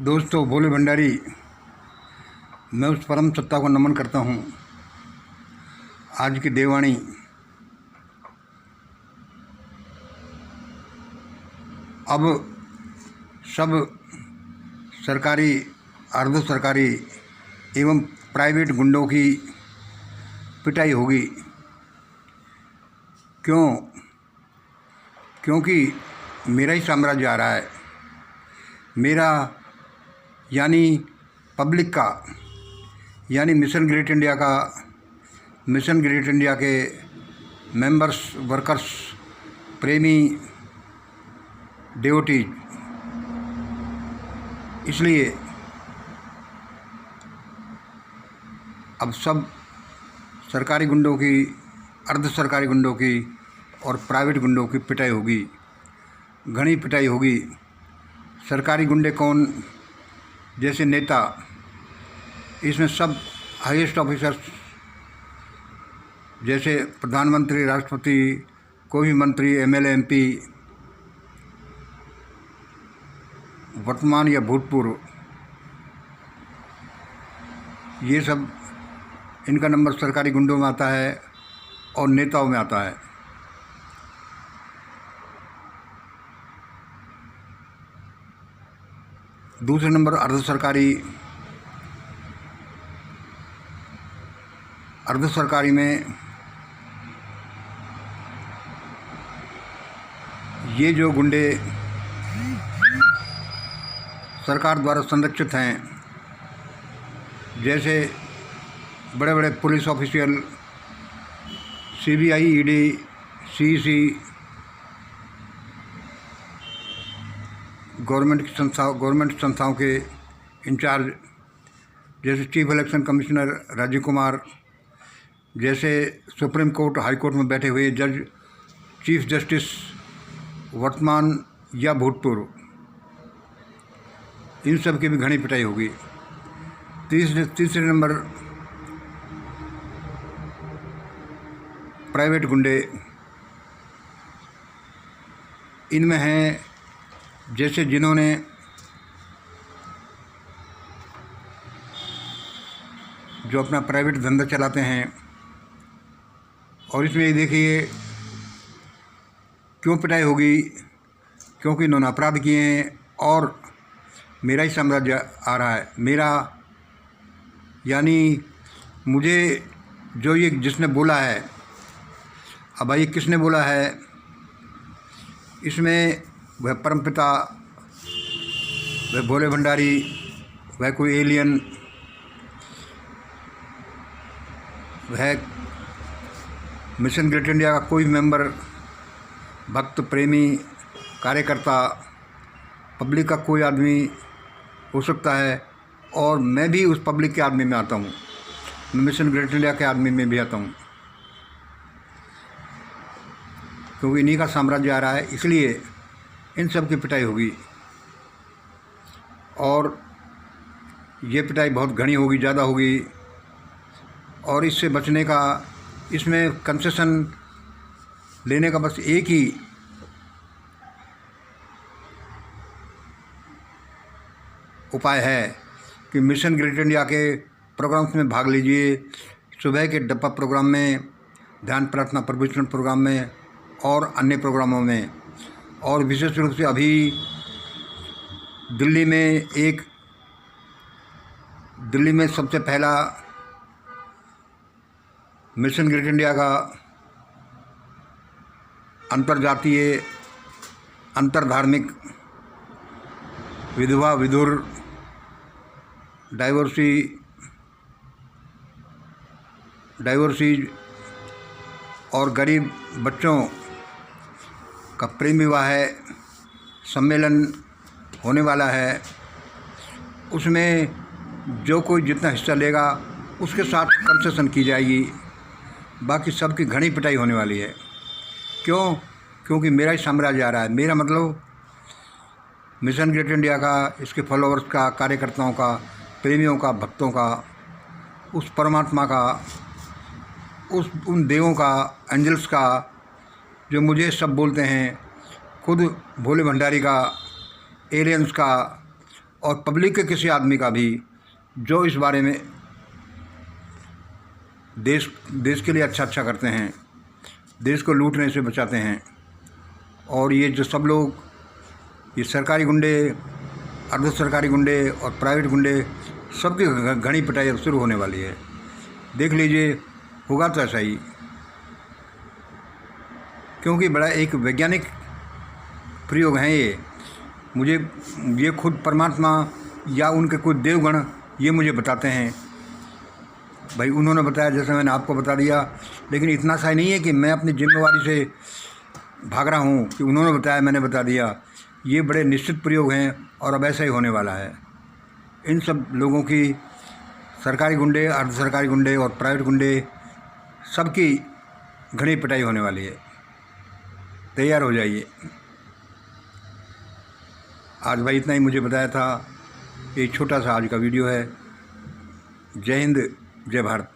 दोस्तों, भोले भंडारी, मैं उस परम सत्ता को नमन करता हूँ। आज की देववाणी अब सब सरकारी, अर्ध सरकारी एवं प्राइवेट गुंडों की पिटाई होगी। क्योंकि मेरा ही साम्राज्य आ रहा है। मेरा यानी पब्लिक का, यानी मिशन ग्रेट इंडिया का, मिशन ग्रेट इंडिया के मेंबर्स, वर्कर्स, प्रेमी, डिवोटीज। इसलिए अब सब सरकारी गुंडों की, अर्ध सरकारी गुंडों की और प्राइवेट गुंडों की पिटाई होगी, घनी पिटाई होगी। सरकारी गुंडे कौन? जैसे नेता, इसमें सब हाईएस्ट ऑफिसर्स जैसे प्रधानमंत्री, राष्ट्रपति, कोई भी मंत्री, एमएलए, एमपी, वर्तमान या भूतपूर्व, ये सब, इनका नंबर सरकारी गुंडों में आता है और नेताओं में आता है। दूसरे नंबर अर्ध सरकारी में ये जो गुंडे सरकार द्वारा संरक्षित हैं, जैसे बड़े बड़े police official, CBI, ED, CEC, government संस्थाओं के इंचार्ज, जैसे chief election commissioner Rajiv Kumar, जैसे सुप्रीम कोर्ट, हाई कोर्ट में बैठे हुए जज, चीफ जस्टिस वर्तमान या भूतपूर्व, इन सब की भी घनी पिटाई होगी। तीसरे नंबर प्राइवेट गुंडे। इनमें हैं जैसे जिन्होंने जो अपना प्राइवेट धंधा चलाते हैं, और इसमें ये देखिए क्यों पिटाई होगी, क्योंकि इन्होंने अपराध किए हैं और मेरा ही साम्राज्य आ रहा है। मेरा यानी मुझे जो ये जिसने बोला है, अब भाई किसने बोला है, इसमें वह परमपिता, वह भोले भंडारी, वह कोई एलियन, वह मिशन ग्रेट इंडिया का कोई मेंबर, भक्त, प्रेमी, कार्यकर्ता, पब्लिक का कोई आदमी हो सकता है। और मैं भी उस पब्लिक के आदमी में आता हूँ, मैं मिशन ग्रेट इंडिया के आदमी में भी आता हूँ, क्योंकि इन्हीं का साम्राज्य आ रहा है। इसलिए इन सब की पिटाई होगी और ये पिटाई बहुत घनी होगी, ज़्यादा होगी। और इससे बचने का, इसमें कंसेशन लेने का बस एक ही उपाय है कि मिशन ग्रेट इंडिया के प्रोग्राम्स में भाग लीजिए। सुबह के डब्बा प्रोग्राम में, ध्यान प्रार्थना प्रवचन प्रोग्राम में और अन्य प्रोग्रामों में। और विशेष रूप से अभी दिल्ली में सबसे पहला मिशन ग्रेट इंडिया का अंतर्जातीय, अंतरधार्मिक, विधवा, विधुर, डाइवर्सीज और गरीब बच्चों का प्रेम विवाह सम्मेलन होने वाला है। उसमें जो कोई जितना हिस्सा लेगा उसके साथ कंसेशन की जाएगी। बाकी सबकी घनी पिटाई होने वाली है। क्योंकि मेरा ही साम्राज्य आ रहा है। मेरा मतलब मिशन ग्रेट इंडिया का, इसके फॉलोअर्स का, कार्यकर्ताओं का, प्रेमियों का, भक्तों का, उस परमात्मा का, उन देवों का, एंजल्स का, जो मुझे सब बोलते हैं, खुद भोले भंडारी का, एलियंस का और पब्लिक के किसी आदमी का भी जो इस बारे में देश के लिए अच्छा करते हैं, देश को लूटने से बचाते हैं। और ये जो सब लोग, ये सरकारी गुंडे, अर्ध सरकारी गुंडे और प्राइवेट गुंडे, सबकी घनी पिटाई अब शुरू होने वाली है। देख लीजिए, होगा तो ऐसा ही, क्योंकि बड़ा एक वैज्ञानिक प्रयोग हैं ये। मुझे ये खुद परमात्मा या उनके कुछ देवगण ये मुझे बताते हैं। भाई उन्होंने बताया, जैसे मैंने आपको बता दिया, लेकिन इतना सा ही नहीं है कि मैं अपनी जिम्मेवारी से भाग रहा हूँ कि उन्होंने बताया मैंने बता दिया। ये बड़े निश्चित प्रयोग हैं और अब ऐसा ही होने वाला है। इन सब लोगों की, सरकारी गुंडे, अर्ध सरकारी गुंडे और प्राइवेट गुंडे, सबकी घनी पिटाई होने वाली है। तैयार हो जाइए। आज भाई इतना ही मुझे बताया था। ये छोटा सा आज का वीडियो है। जय हिंद, जय भारत।